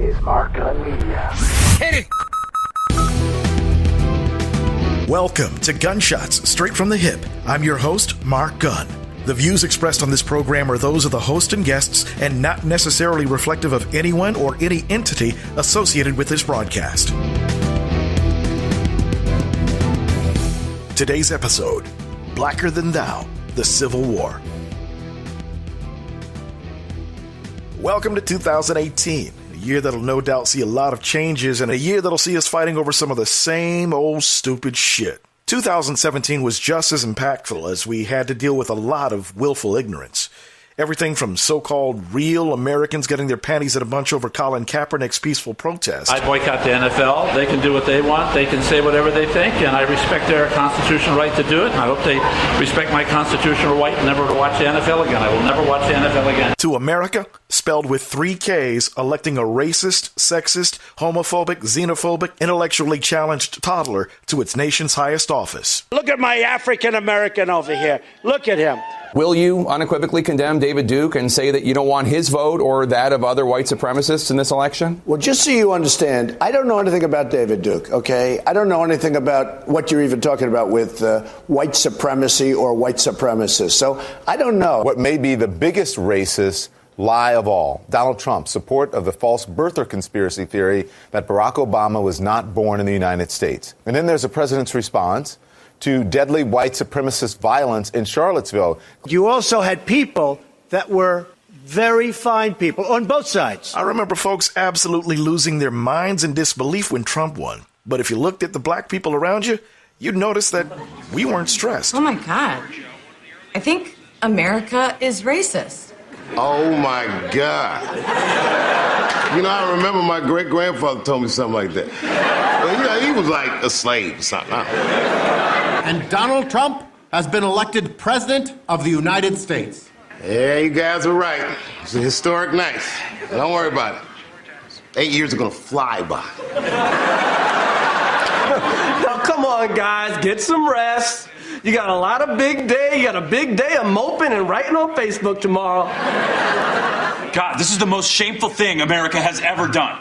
is Mark Gunn Media. Hit it! Welcome to Gunshots Straight from the Hip. I'm your host, Mark Gunn. The views expressed on this program are those of the host and guests and not necessarily reflective of anyone or any entity associated with this broadcast. Today's episode, Blacker Than Thou, the Civil War. Welcome to 2018, a year that'll no doubt see a lot of changes and a year that'll see us fighting over some of the same old stupid shit. 2017 was just as impactful as we had to deal with a lot of willful ignorance. Everything from so-called real Americans getting their panties in a bunch over Colin Kaepernick's peaceful protest. I boycott the NFL. They can do what they want. They can say whatever they think, and I respect their constitutional right to do it. And I hope they respect my constitutional right never to watch the NFL again. I will never watch the NFL again. To America, spelled with 3 Ks, electing a racist, sexist, homophobic, xenophobic, intellectually challenged toddler to its nation's highest office. Look at my African American over here. Look at him. Will you unequivocally condemn David Duke and say that you don't want his vote or that of other white supremacists in this election? Well, just so you understand, I don't know anything about David Duke, okay? I don't know anything about what you're even talking about with white supremacy or white supremacists. So I don't know. What may be the biggest racist lie of all, Donald Trump's support of the false birther conspiracy theory that Barack Obama was not born in the United States. And then there's the president's response to deadly white supremacist violence in Charlottesville. You also had people that were very fine people on both sides. I remember folks absolutely losing their minds in disbelief when Trump won. But if you looked at the black people around you, you'd notice that we weren't stressed. Oh my God. I think America is racist. Oh my God. You know, I remember my great-grandfather told me something like that. Well, you know, he was like a slave or something. And Donald Trump has been elected President of the United States. Yeah, you guys are right. It's a historic night. Don't worry about it. 8 years are gonna fly by. Now, come on, guys, get some rest. You got a lot of big day. You got a big day of moping and writing on Facebook tomorrow. God, this is the most shameful thing America has ever done.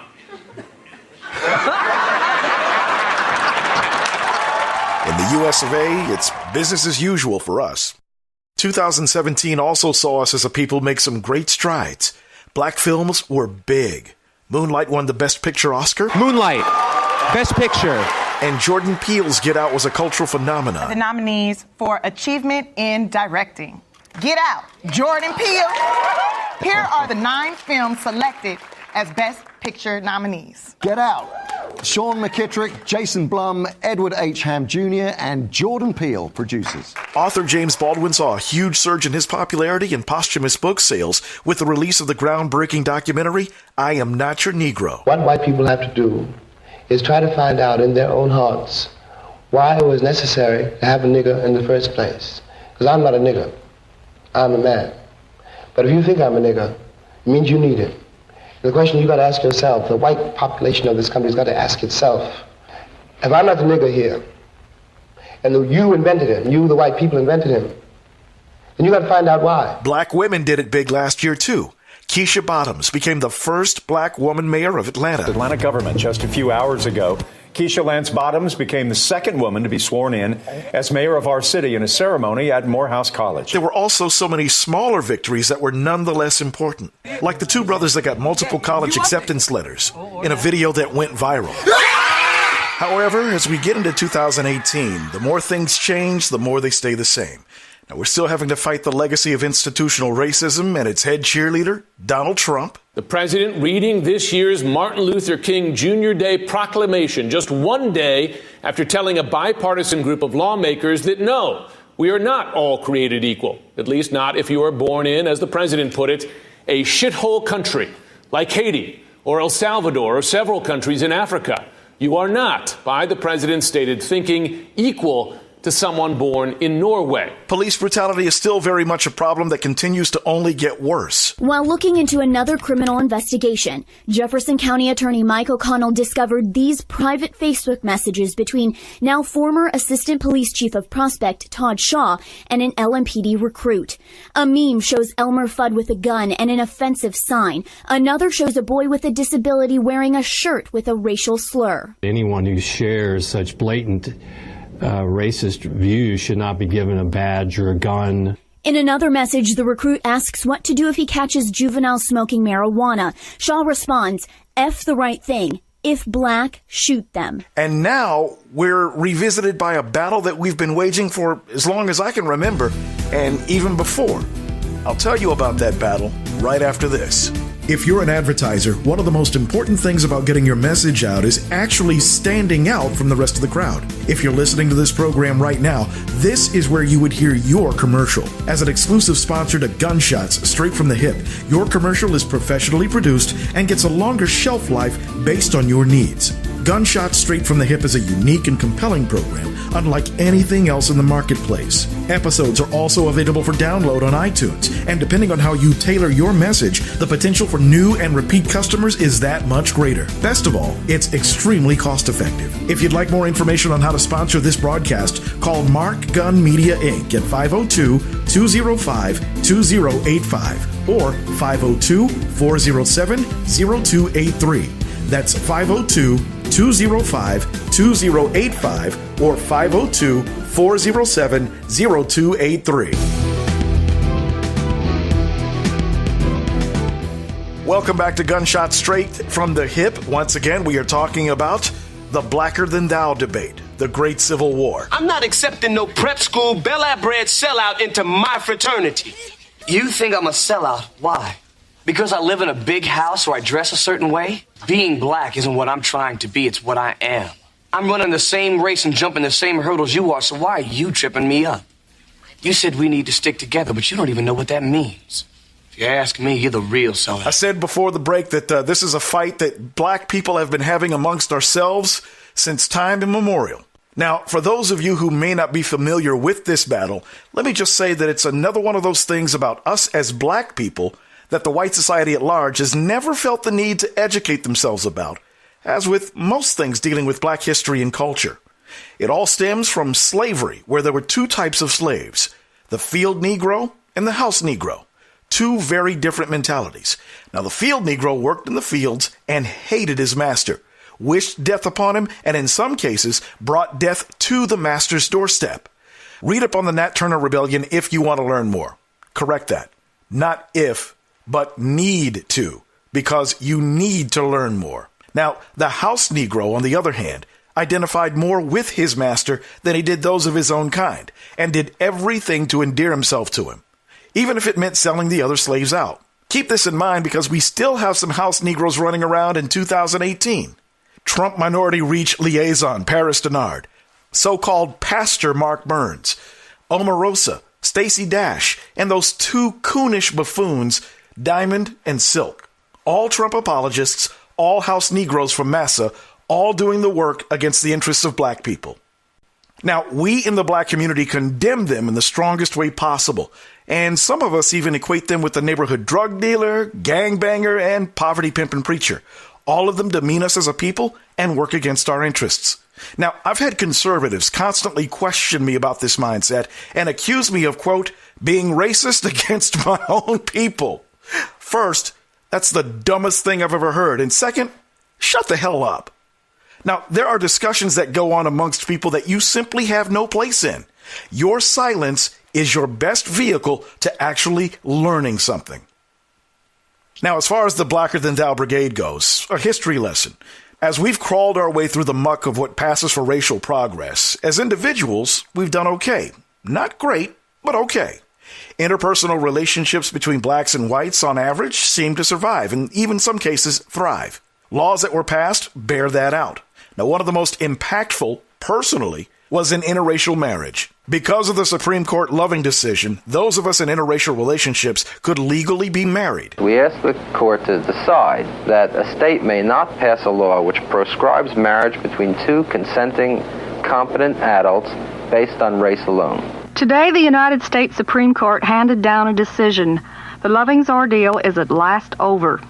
In the US of A, it's business as usual for us. 2017 also saw us as a people make some great strides. Black films were big. Moonlight won the Best Picture Oscar. Moonlight, Best Picture. And Jordan Peele's Get Out was a cultural phenomenon. The nominees for Achievement in Directing. Get Out, Jordan Peele. Here are the 9 films selected as Best Picture nominees. Get Out. Sean McKittrick, Jason Blum, Edward H. Ham Jr., and Jordan Peele producers. Author James Baldwin saw a huge surge in his popularity and posthumous book sales with the release of the groundbreaking documentary, I Am Not Your Negro. What white people have to do is try to find out in their own hearts why it was necessary to have a nigger in the first place. Because I'm not a nigger. I'm a man. But if you think I'm a nigger, it means you need it. The question you got to ask yourself, the white population of this country has got to ask itself, if I'm not the nigger here, and you invented him, you, the white people, invented him, then you got to find out why. Black women did it big last year, too. Keisha Bottoms became the first black woman mayor of Atlanta. Atlanta government just a few hours ago. Keisha Lance Bottoms became the second woman to be sworn in as mayor of our city in a ceremony at Morehouse College. There were also so many smaller victories that were nonetheless important, like the 2 brothers that got multiple college acceptance letters in a video that went viral. However, as we get into 2018, the more things change, the more they stay the same. Now, we're still having to fight the legacy of institutional racism and its head cheerleader, Donald Trump. The president reading this year's Martin Luther King Jr. Day proclamation just one day after telling a bipartisan group of lawmakers that no, we are not all created equal, at least not if you are born in, as the president put it, a shithole country like Haiti or El Salvador or several countries in Africa. You are not, by the president's stated thinking, equal to someone born in Norway. Police brutality is still very much a problem that continues to only get worse. While looking into another criminal investigation, Jefferson County Attorney Mike O'Connell discovered these private Facebook messages between now former Assistant Police Chief of Prospect Todd Shaw and an LMPD recruit. A meme shows Elmer Fudd with a gun and an offensive sign. Another shows a boy with a disability wearing a shirt with a racial slur. Anyone who shares such blatant racist views should not be given a badge or a gun. In another message, the recruit asks what to do if he catches juveniles smoking marijuana. Shaw responds, F the right thing. If black, shoot them. And now we're revisited by a battle that we've been waging for as long as I can remember, and even before. I'll tell you about that battle right after this. If you're an advertiser, one of the most important things about getting your message out is actually standing out from the rest of the crowd. If you're listening to this program right now, this is where you would hear your commercial. As an exclusive sponsor to Gunshots Straight from the Hip, your commercial is professionally produced and gets a longer shelf life based on your needs. Gunshots Straight from the Hip is a unique and compelling program, unlike anything else in the marketplace. Episodes are also available for download on iTunes, and depending on how you tailor your message, the potential for new and repeat customers is that much greater. Best of all, it's extremely cost-effective. If you'd like more information on how to sponsor this broadcast, call Mark Gun Media Inc. at 502-205-2085 or 502-407-0283. That's 502-205-2085 or 502-407-0283. Welcome back to Gunshot Straight from the Hip. Once again, we are talking about the blacker than thou debate, the Great Civil War. I'm not accepting no prep school, Bel Air bred sellout into my fraternity. You think I'm a sellout? Why? Because I live in a big house or I dress a certain way? Being black isn't what I'm trying to be, it's what I am. I'm running the same race and jumping the same hurdles you are, so why are you tripping me up? You said we need to stick together, but you don't even know what that means. If you ask me, you're the real sellout. I said before the break that this is a fight that black people have been having amongst ourselves since time immemorial. Now, for those of you who may not be familiar with this battle, let me just say that it's another one of those things about us as black people that the white society at large has never felt the need to educate themselves about, as with most things dealing with black history and culture. It all stems from slavery, where there were two types of slaves, the field Negro and the house Negro. Two very different mentalities. Now, the field Negro worked in the fields and hated his master, wished death upon him, and in some cases brought death to the master's doorstep. Read up on the Nat Turner Rebellion if you want to learn more. Correct that. Not if, but need to, because you need to learn more. Now, the house Negro, on the other hand, identified more with his master than he did those of his own kind, and did everything to endear himself to him, even if it meant selling the other slaves out. Keep this in mind because we still have some house Negroes running around in 2018. Trump Minority Reach Liaison Paris Denard, so-called Pastor Mark Burns, Omarosa, Stacey Dash, and those two coonish buffoons, Diamond and Silk. All Trump apologists, all house Negroes from Massa, all doing the work against the interests of black people. Now, we in the black community condemn them in the strongest way possible, and some of us even equate them with the neighborhood drug dealer, gangbanger, and poverty pimpin' preacher. All of them demean us as a people and work against our interests. Now, I've had conservatives constantly question me about this mindset and accuse me of, quote, being racist against my own people. First, that's the dumbest thing I've ever heard. And second, shut the hell up. Now, there are discussions that go on amongst people that you simply have no place in. Your silence is your best vehicle to actually learning something. Now, as far as the Blacker Than Thou Brigade goes, a history lesson. As we've crawled our way through the muck of what passes for racial progress, as individuals, we've done okay. Not great, but okay. Interpersonal relationships between blacks and whites, on average, seem to survive, and even in some cases, thrive. Laws that were passed bear that out. Now, one of the most impactful, personally, was an interracial marriage. Because of the Supreme Court Loving decision, those of us in interracial relationships could legally be married. We ask the court to decide that a state may not pass a law which proscribes marriage between two consenting, competent adults based on race alone. Today, the United States Supreme Court handed down a decision. The Lovings ordeal is at last over.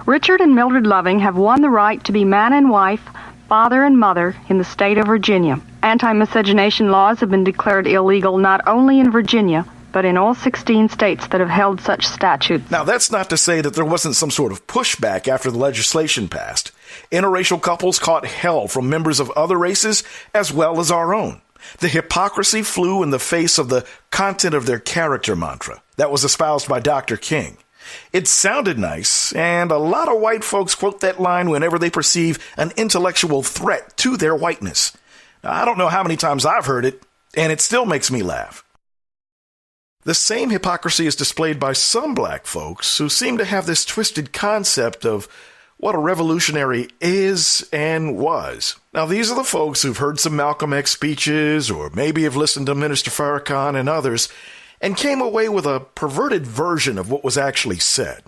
Richard and Mildred Loving have won the right to be man and wife, father and mother in the state of Virginia. Anti-miscegenation laws have been declared illegal not only in Virginia, but in all 16 states that have held such statutes. Now, that's not to say that there wasn't some sort of pushback after the legislation passed. Interracial couples caught hell from members of other races as well as our own. The hypocrisy flew in the face of the content of their character mantra that was espoused by Dr. King. It sounded nice, and a lot of white folks quote that line whenever they perceive an intellectual threat to their whiteness. Now, I don't know how many times I've heard it, and it still makes me laugh. The same hypocrisy is displayed by some black folks who seem to have this twisted concept of what a revolutionary is and was. Now, these are the folks who've heard some Malcolm X speeches or maybe have listened to Minister Farrakhan and others and came away with a perverted version of what was actually said.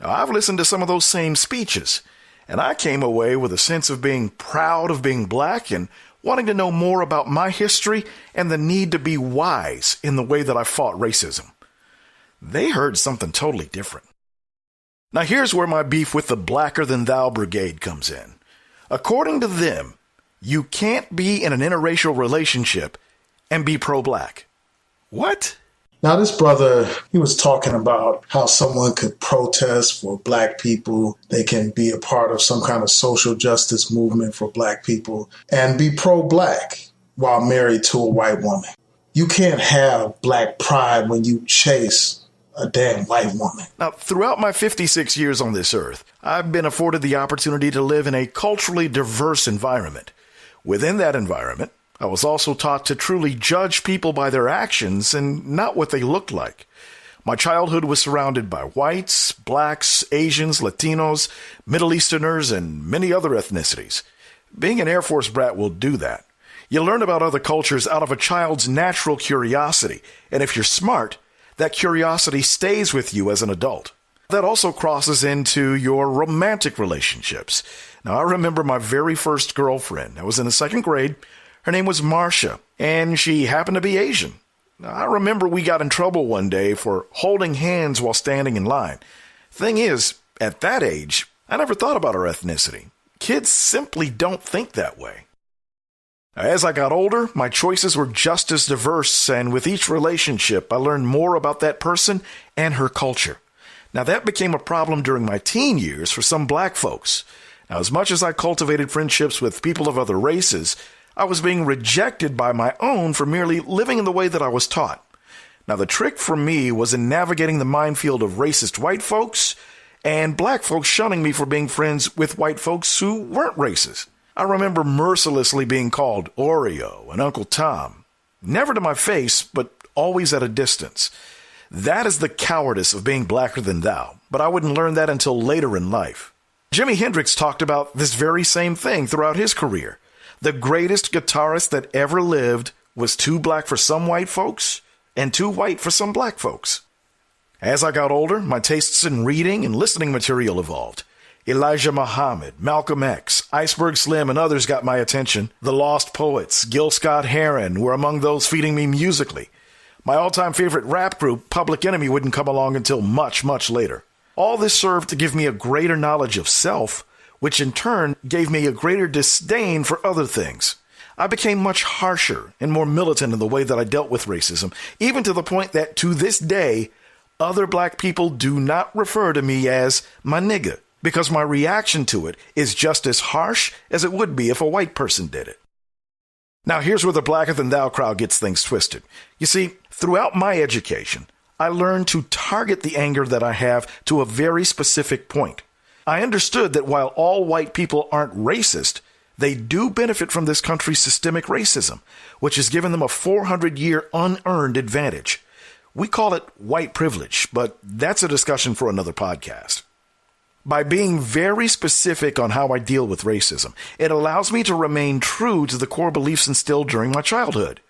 Now, I've listened to some of those same speeches, and I came away with a sense of being proud of being black and wanting to know more about my history and the need to be wise in the way that I fought racism. They heard something totally different. Now, here's where my beef with the Blacker Than Thou Brigade comes in. According to them, you can't be in an interracial relationship and be pro-black. What? Now, this brother, he was talking about how someone could protest for black people. They can be a part of some kind of social justice movement for black people and be pro-black while married to a white woman. You can't have black pride when you chase a damn white woman. Now, throughout my 56 years on this earth, I've been afforded the opportunity to live in a culturally diverse environment. Within that environment, I was also taught to truly judge people by their actions and not what they looked like. My childhood was surrounded by whites, blacks, Asians, Latinos, Middle Easterners, and many other ethnicities. Being an Air Force brat will do that. You learn about other cultures out of a child's natural curiosity, and if you're smart, that curiosity stays with you as an adult. That also crosses into your romantic relationships. Now, I remember my very first girlfriend. I was in the second grade. Her name was Marcia, and she happened to be Asian. Now, I remember we got in trouble one day for holding hands while standing in line. Thing is, at that age, I never thought about her ethnicity. Kids simply don't think that way. As I got older, my choices were just as diverse, and with each relationship, I learned more about that person and her culture. Now, that became a problem during my teen years for some black folks. Now, as much as I cultivated friendships with people of other races, I was being rejected by my own for merely living in the way that I was taught. Now, the trick for me was in navigating the minefield of racist white folks and black folks shunning me for being friends with white folks who weren't racist. I remember mercilessly being called Oreo and Uncle Tom, never to my face, but always at a distance. That is the cowardice of being blacker than thou, but I wouldn't learn that until later in life. Jimi Hendrix talked about this very same thing throughout his career. The greatest guitarist that ever lived was too black for some white folks and too white for some black folks. As I got older, my tastes in reading and listening material evolved. Elijah Muhammad, Malcolm X, Iceberg Slim, and others got my attention. The Lost Poets, Gil Scott-Heron were among those feeding me musically. My all-time favorite rap group, Public Enemy, wouldn't come along until much, much later. All this served to give me a greater knowledge of self, which in turn gave me a greater disdain for other things. I became much harsher and more militant in the way that I dealt with racism, even to the point that to this day, other black people do not refer to me as my nigga, because my reaction to it is just as harsh as it would be if a white person did it. Now, here's where the Blacker Than Thou crowd gets things twisted. You see, throughout my education, I learned to target the anger that I have to a very specific point. I understood that while all white people aren't racist, they do benefit from this country's systemic racism, which has given them a 400-year unearned advantage. We call it white privilege, but that's a discussion for another podcast. By being very specific on how I deal with racism, it allows me to remain true to the core beliefs instilled during my childhood.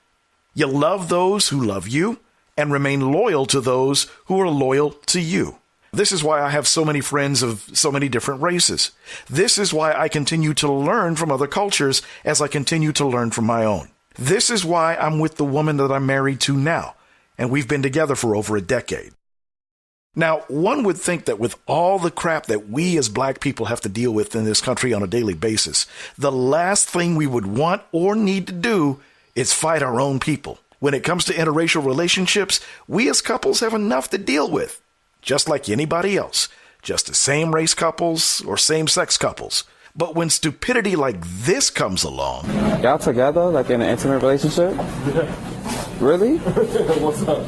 You love those who love you and remain loyal to those who are loyal to you. This is why I have so many friends of so many different races. This is why I continue to learn from other cultures as I continue to learn from my own. This is why I'm with the woman that I'm married to now, and we've been together for over a decade. Now, one would think that with all the crap that we as black people have to deal with in this country on a daily basis, the last thing we would want or need to do is fight our own people. When it comes to interracial relationships, we as couples have enough to deal with, just like anybody else, just as same-race couples or same-sex couples. But when stupidity like this comes along... Y'all together, like in an intimate relationship? Really? What's up?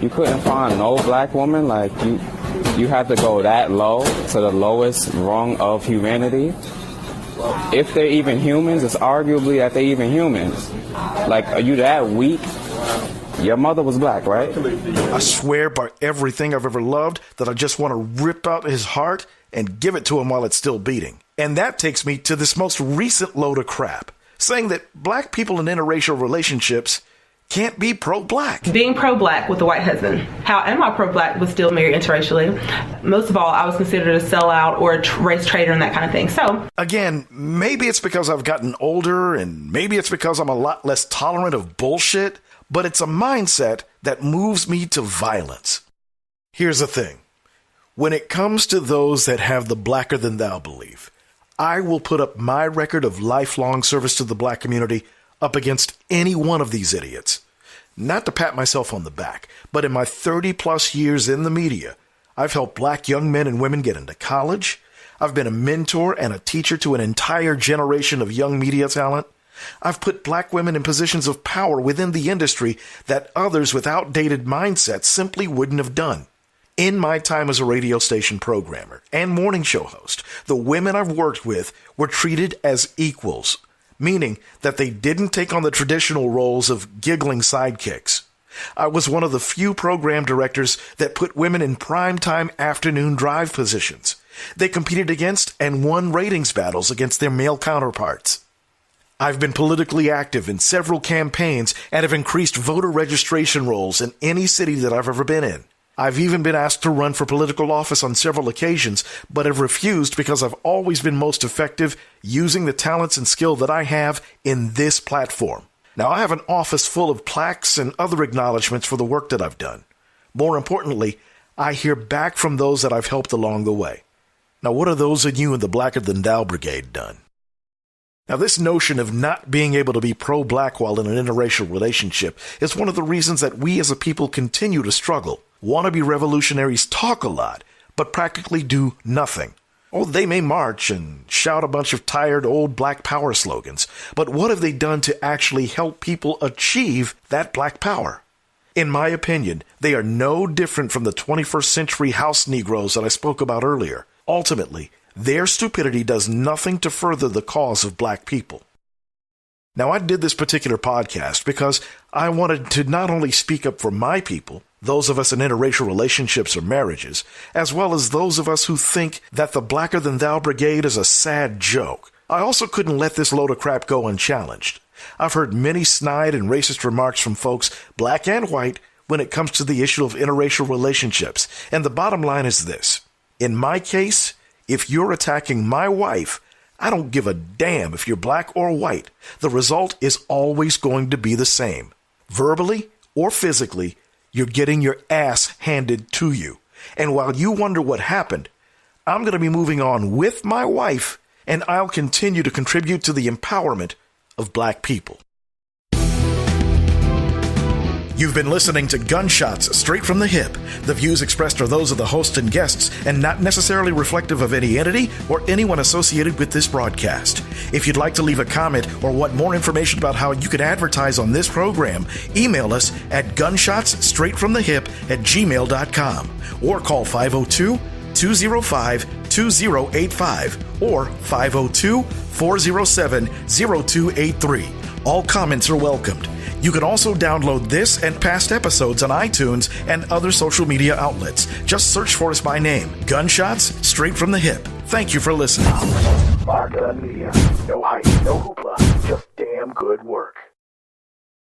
You couldn't find no black woman? Like, you had to go that low to the lowest rung of humanity? If they're even humans, it's arguably that they're even humans. Like, are you that weak? Your mother was black, right? I swear by everything I've ever loved that I just want to rip out his heart and give it to him while it's still beating. And that takes me to this most recent load of crap, saying that black people in interracial relationships can't be pro-black. Being pro-black with a white husband. How am I pro-black but still married interracially? Most of all, I was considered a sellout or a race traitor and that kind of thing. So again, maybe it's because I've gotten older and maybe it's because I'm a lot less tolerant of bullshit, but it's a mindset that moves me to violence. Here's the thing. When it comes to those that have the blacker than thou belief, I will put up my record of lifelong service to the black community up against any one of these idiots. Not to pat myself on the back, but in my 30-plus years in the media, I've helped black young men and women get into college. I've been a mentor and a teacher to an entire generation of young media talent. I've put black women in positions of power within the industry that others with outdated mindsets simply wouldn't have done. In my time as a radio station programmer and morning show host, the women I've worked with were treated as equals, meaning that they didn't take on the traditional roles of giggling sidekicks. I was one of the few program directors that put women in primetime afternoon drive positions. They competed against and won ratings battles against their male counterparts. I've been politically active in several campaigns and have increased voter registration rolls in any city that I've ever been in. I've even been asked to run for political office on several occasions, but have refused because I've always been most effective using the talents and skill that I have in this platform. Now, I have an office full of plaques and other acknowledgments for the work that I've done. More importantly, I hear back from those that I've helped along the way. Now, what are those of you in the Blacker Than Thou Brigade done? Now, this notion of not being able to be pro-black while in an interracial relationship is one of the reasons that we as a people continue to struggle. Wannabe revolutionaries talk a lot, but practically do nothing. Oh, they may march and shout a bunch of tired old black power slogans, but what have they done to actually help people achieve that black power? In my opinion, they are no different from the 21st century house Negroes that I spoke about earlier. Ultimately, their stupidity does nothing to further the cause of black people. Now, I did this particular podcast because I wanted to not only speak up for my people, those of us in interracial relationships or marriages, as well as those of us who think that the Blacker Than Thou Brigade is a sad joke. I also couldn't let this load of crap go unchallenged. I've heard many snide and racist remarks from folks, black and white, when it comes to the issue of interracial relationships. And the bottom line is this. In my case, if you're attacking my wife, I don't give a damn if you're black or white. The result is always going to be the same. Verbally or physically, you're getting your ass handed to you. And while you wonder what happened, I'm going to be moving on with my wife, and I'll continue to contribute to the empowerment of black people. You've been listening to Gunshots Straight from the Hip. The views expressed are those of the host and guests and not necessarily reflective of any entity or anyone associated with this broadcast. If you'd like to leave a comment or want more information about how you can advertise on this program, email us at gunshotsstraightfromthehip@gmail.com or call 502-205-2085 or 502-407-0283. All comments are welcomed. You can also download this and past episodes on iTunes and other social media outlets. Just search for us by name, Gunshots Straight from the Hip. Thank you for listening. Mark Gun Media. No hype, no hoopla, just damn good work.